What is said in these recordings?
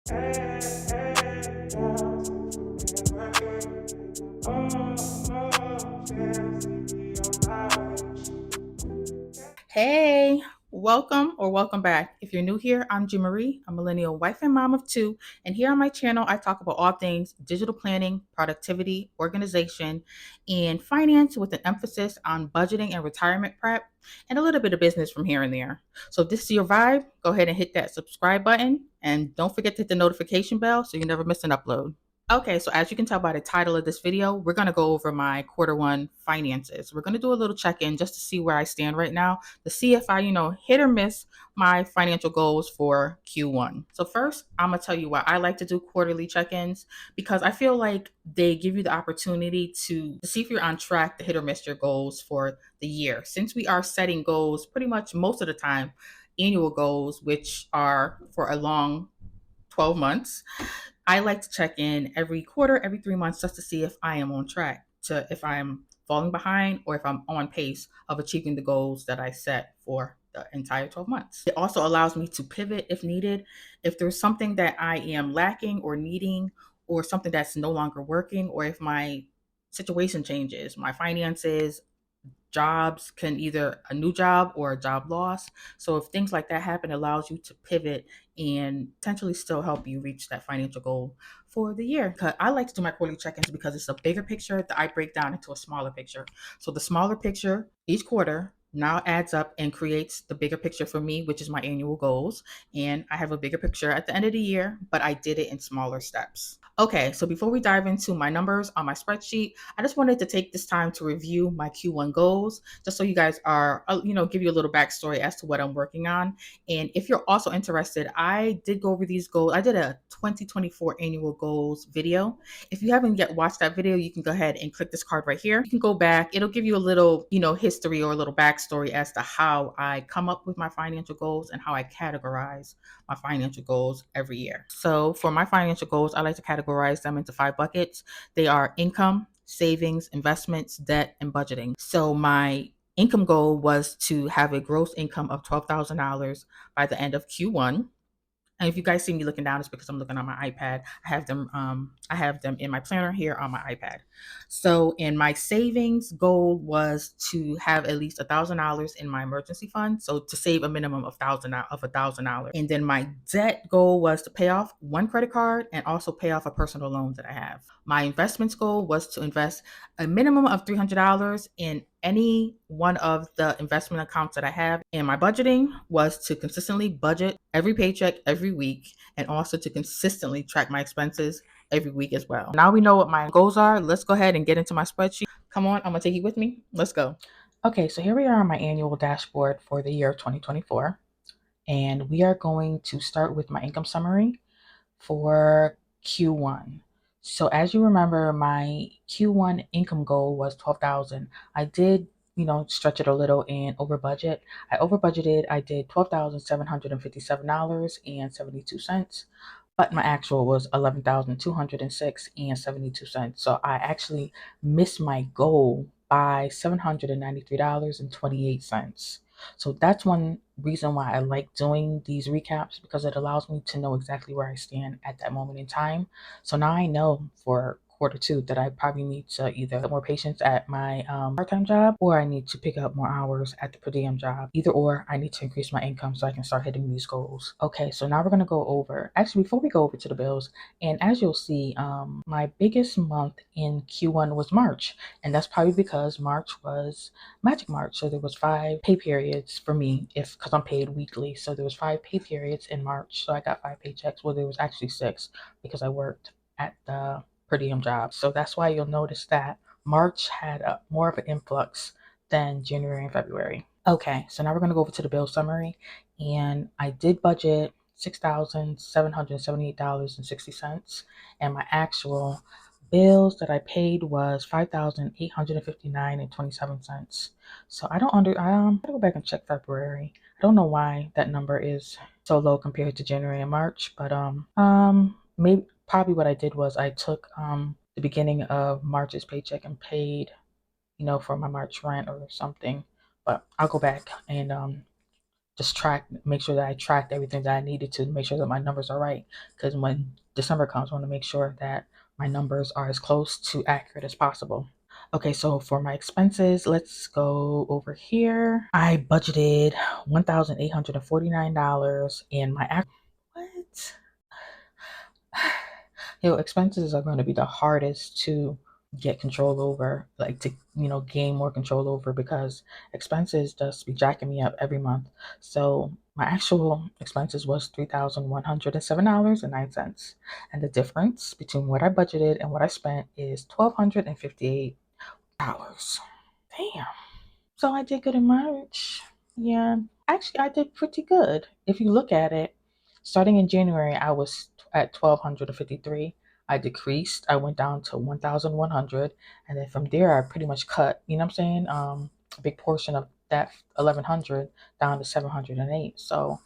Hey, welcome or welcome back. If you're new here, I'm Jean Marie, a millennial wife and mom of two. And here on my channel, I talk about all things digital planning, productivity, organization, and finance with an emphasis on budgeting and retirement prep, and a little bit of business from here and there. So if this is your vibe, go ahead and hit that subscribe button. And don't forget to hit the notification bell so you never miss an upload. Okay, so as you can tell by the title of this video, we're going to go over my quarter one finances. We're going to do a little check-in just to see where I stand right now, to see if I, hit or miss my financial goals for Q1. So first, I'm going to tell you why I like to do quarterly check-ins, because I feel like they give you the opportunity to see if you're on track to hit or miss your goals for the year. Since we are setting goals pretty much most of the time, annual goals, which are for a long 12 months, I like to check in every quarter, every 3 months, just to see if I am on track, to if I'm falling behind or if I'm on pace of achieving the goals that I set for the entire 12 months. It also allows me to pivot if needed. If there's something that I am lacking or needing, or something that's no longer working, or if my situation changes, my finances, jobs, can either a new job or a job loss. So if things like that happen, it allows you to pivot and potentially still help you reach that financial goal for the year. I like to do my quarterly check-ins because it's a bigger picture that I break down into a smaller picture. So the smaller picture each quarter now adds up and creates the bigger picture for me, which is my annual goals. And I have a bigger picture at the end of the year, but I did it in smaller steps. Okay, so before we dive into my numbers on my spreadsheet, I just wanted to take this time to review my Q1 goals, just so you guys are, give you a little backstory as to what I'm working on. And if you're also interested, I did go over these goals. I did a 2024 annual goals video. If you haven't yet watched that video, you can go ahead and click this card right here. You can go back. It'll give you a little, history or a little backstory as to how I come up with my financial goals and how I categorize my financial goals every year. So for my financial goals, I like to categorize them into 5 buckets. They are income, savings, investments, debt, and budgeting. So my income goal was to have a gross income of $12,000 by the end of Q1. And if you guys see me looking down, it's because I'm looking on my iPad. I have them in my planner here on my iPad. So in my savings goal was to have at least $1,000 in my emergency fund. So to save a minimum of $1,000. And then my debt goal was to pay off one credit card and also pay off a personal loan that I have. My investments goal was to invest a minimum of $300 in any one of the investment accounts that I have. And my budgeting was to consistently budget every paycheck every week, and also to consistently track my expenses every week as well. Now we know what my goals are. Let's go ahead and get into my spreadsheet. Come on, I'm gonna take you with me. Let's go. Okay, so here we are on my annual dashboard for the year of 2024. And we are going to start with my income summary for Q1. So as you remember, my Q1 income goal was 12,000. I did, stretch it a little and over budget. I over budgeted. I did $12,757.72, but my actual was 11,206 and 72 cents. So I actually missed my goal by $793.28. So that's one reason why I like doing these recaps, because it allows me to know exactly where I stand at that moment in time. So now I know for quarter 2 that I probably need to either get more patience at my part-time job, or I need to pick up more hours at the per diem job. Either or, I need to increase my income so I can start hitting these goals. Okay, so now we're going to go over, actually before we go over to the bills, and as you'll see, my biggest month in Q1 was March, and that's probably because March was Magic March. So there was 5 pay periods for me, because I'm paid weekly. So there was 5 pay periods in March. So I got 5 paychecks. Well, there was actually 6 because I worked at the per diem job. So that's why you'll notice that March had more of an influx than January and February. Okay, so now we're going to go over to the bill summary. And I did budget $6,778.60. And my actual bills that I paid was $5,859.27. So I gotta go back and check February. I don't know why that number is so low compared to January and March, but maybe probably what I did was I took the beginning of March's paycheck and paid, for my March rent or something. But I'll go back and just make sure that I tracked everything that I needed to make sure that my numbers are right. Because when December comes, I want to make sure that my numbers are as close to accurate as possible. Okay, so for my expenses, let's go over here. I budgeted $1,849 and what? Expenses are going to be the hardest to get control over, like to, gain more control over, because expenses just be jacking me up every month. So my actual expenses was $3,107.09. And the difference between what I budgeted and what I spent is $1,258. Damn. So I did good in March. Yeah, actually, I did pretty good. If you look at it, starting in January, I was at 1,253. I decreased. I went down to 1,100, and then from there, I pretty much cut. You know what I'm saying? A big portion of that 1,100 down to 708. So,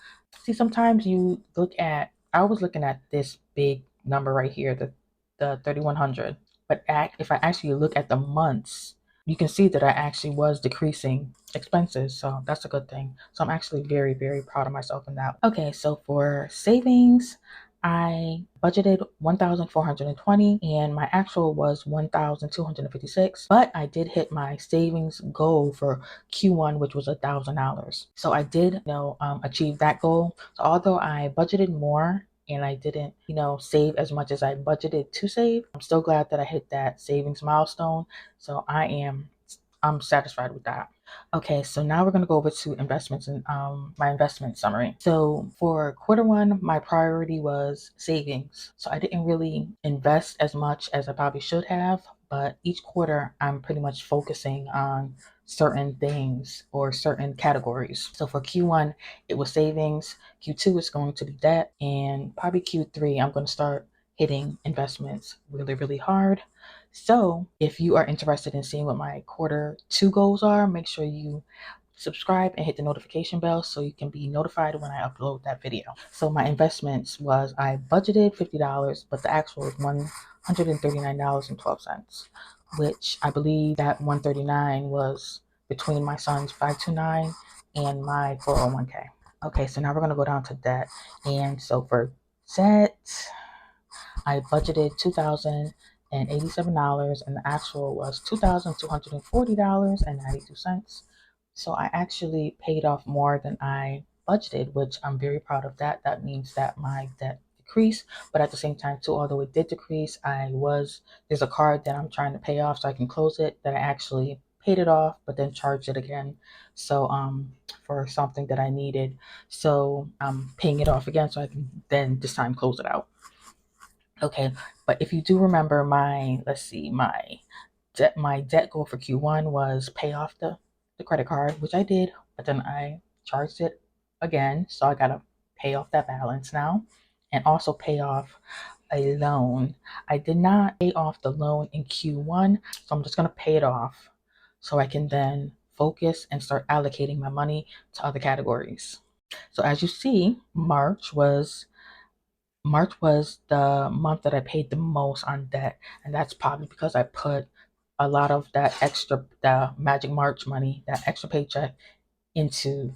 see, sometimes you look at. I was looking at this big number right here, the 3,100. But if I actually look at the months, you can see that I actually was decreasing expenses. So that's a good thing. So I'm actually very, very proud of myself in that. Okay, so for savings, I budgeted 1,420 and my actual was 1,256. But I did hit my savings goal for Q1, which was $1,000. So I did, achieve that goal. So although I budgeted more and I didn't, save as much as I budgeted to save, I'm still glad that I hit that savings milestone. So I'm satisfied with that. Okay, so now we're going to go over to investments and my investment summary. So for quarter one, my priority was savings. So I didn't really invest as much as I probably should have, but each quarter I'm pretty much focusing on certain things or certain categories. So for Q1, it was savings. Q2 is going to be debt, and probably Q3, I'm going to start hitting investments really, really hard. So if you are interested in seeing what my quarter two goals are, make sure you subscribe and hit the notification bell so you can be notified when I upload that video. So my investments was, I budgeted $50, but the actual is $139.12, which I believe that 139 was between my son's 529 and my 401k. Okay, so now we're going to go down to debt. And so for debt, I budgeted $2,087 and the actual was $2,240.92. So I actually paid off more than I budgeted, which I'm very proud of that. That means that my debt decreased, but at the same time too, although it did decrease, there's a card that I'm trying to pay off so I can close it, that I actually paid it off but then charged it again, so for something that I needed. So I'm paying it off again so I can then this time close it out. Okay, but if you do remember my debt goal for Q1 was pay off the credit card, which I did, but then I charged it again, so I gotta pay off that balance now, and also pay off a loan. I did not pay off the loan in Q1, so I'm just gonna pay it off so I can then focus and start allocating my money to other categories. So as you see, March was the month that I paid the most on debt, and that's probably because I put a lot of the Magic March money, that extra paycheck, into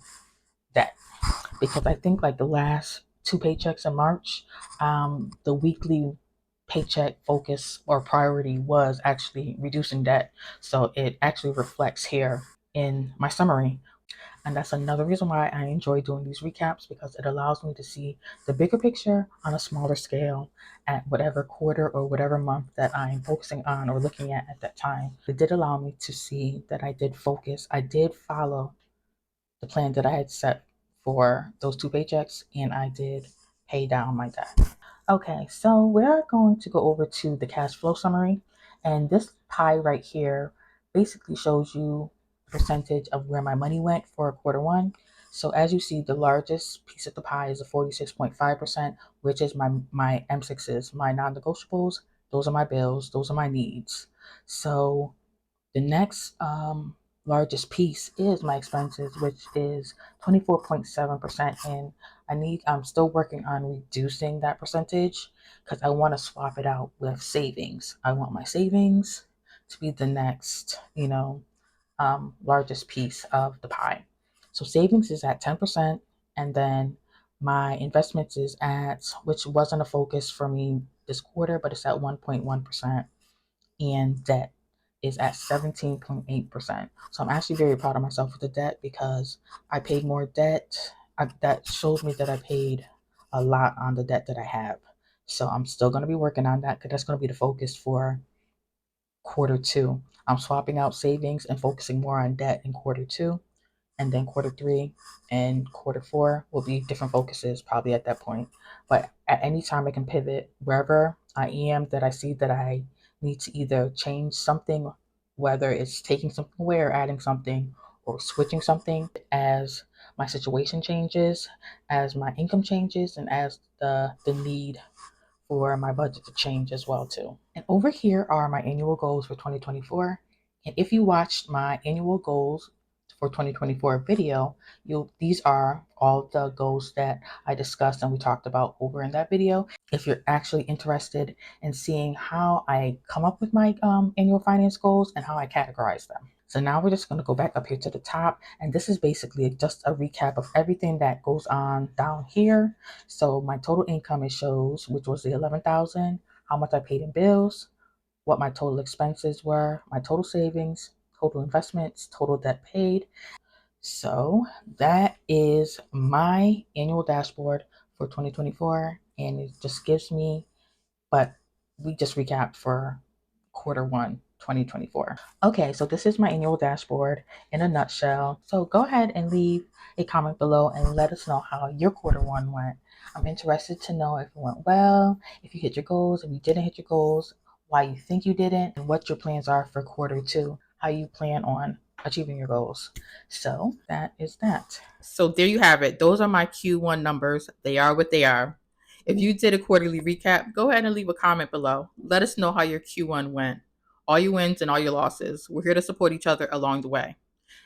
debt. Because I think like the last two paychecks in March, the weekly paycheck focus or priority was actually reducing debt. So it actually reflects here in my summary. And that's another reason why I enjoy doing these recaps, because it allows me to see the bigger picture on a smaller scale at whatever quarter or whatever month that I'm focusing on or looking at that time. It did allow me to see that I did focus. I did follow the plan that I had set for those two paychecks, and I did pay down my debt. Okay, so we're going to go over to the cash flow summary, and this pie right here basically shows you the percentage of where my money went for quarter one. So as you see, the largest piece of the pie is a 46.5%, which is my M6s, my non-negotiables. Those are my bills. Those are my needs. So the next largest piece is my expenses, which is 24.7%. And I'm still working on reducing that percentage because I want to swap it out with savings. I want my savings to be the next, largest piece of the pie. So savings is at 10%. And then my investments is at, which wasn't a focus for me this quarter, but it's at 1.1%. And debt is at 17.8%. So I'm actually very proud of myself with the debt because I paid more debt. That shows me that I paid a lot on the debt that I have. So I'm still going to be working on that because that's going to be the focus for quarter two. I'm swapping out savings and focusing more on debt in quarter two. And then quarter three and quarter four will be different focuses probably at that point. But at any time, I can pivot wherever I am that I see that I need to either change something, whether it's taking something away or adding something or switching something as my situation changes, as my income changes, and as the need for my budget to change as well too. And over here are my annual goals for 2024. And if you watched my annual goals for 2024 video, these are all the goals that I discussed and we talked about over in that video. If you're actually interested in seeing how I come up with my annual finance goals and how I categorize them. So now we're just going to go back up here to the top, and this is basically just a recap of everything that goes on down here. So my total income it shows, which was the 11,000, how much I paid in bills, what my total expenses were, my total savings, total investments, total debt paid. So that is my annual dashboard for 2024, and it just gives me, but we just recapped for quarter one 2024. Okay, so this is my annual dashboard in a nutshell. So go ahead and leave a comment below and let us know how your quarter one went. I'm interested to know if it went well, if you hit your goals, if you didn't hit your goals, why you think you didn't, and what your plans are for quarter two, how you plan on achieving your goals. So that is that. So there you have it. Those are my Q1 numbers. They are what they are. If you did a quarterly recap, go ahead and leave a comment below. Let us know how your Q1 went, all your wins and all your losses. We're here to support each other along the way.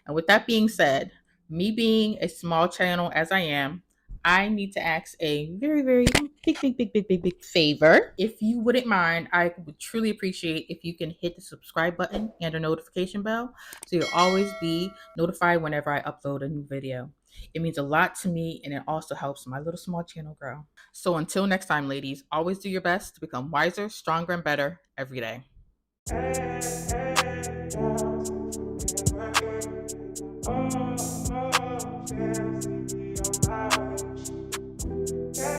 And with that being said, me being a small channel as I am, I need to ask a very, very big favor. If you wouldn't mind, I would truly appreciate if you can hit the subscribe button and a notification bell so you'll always be notified whenever I upload a new video. It means a lot to me and it also helps my little small channel grow. So until next time, ladies, always do your best to become wiser, stronger, and better every day.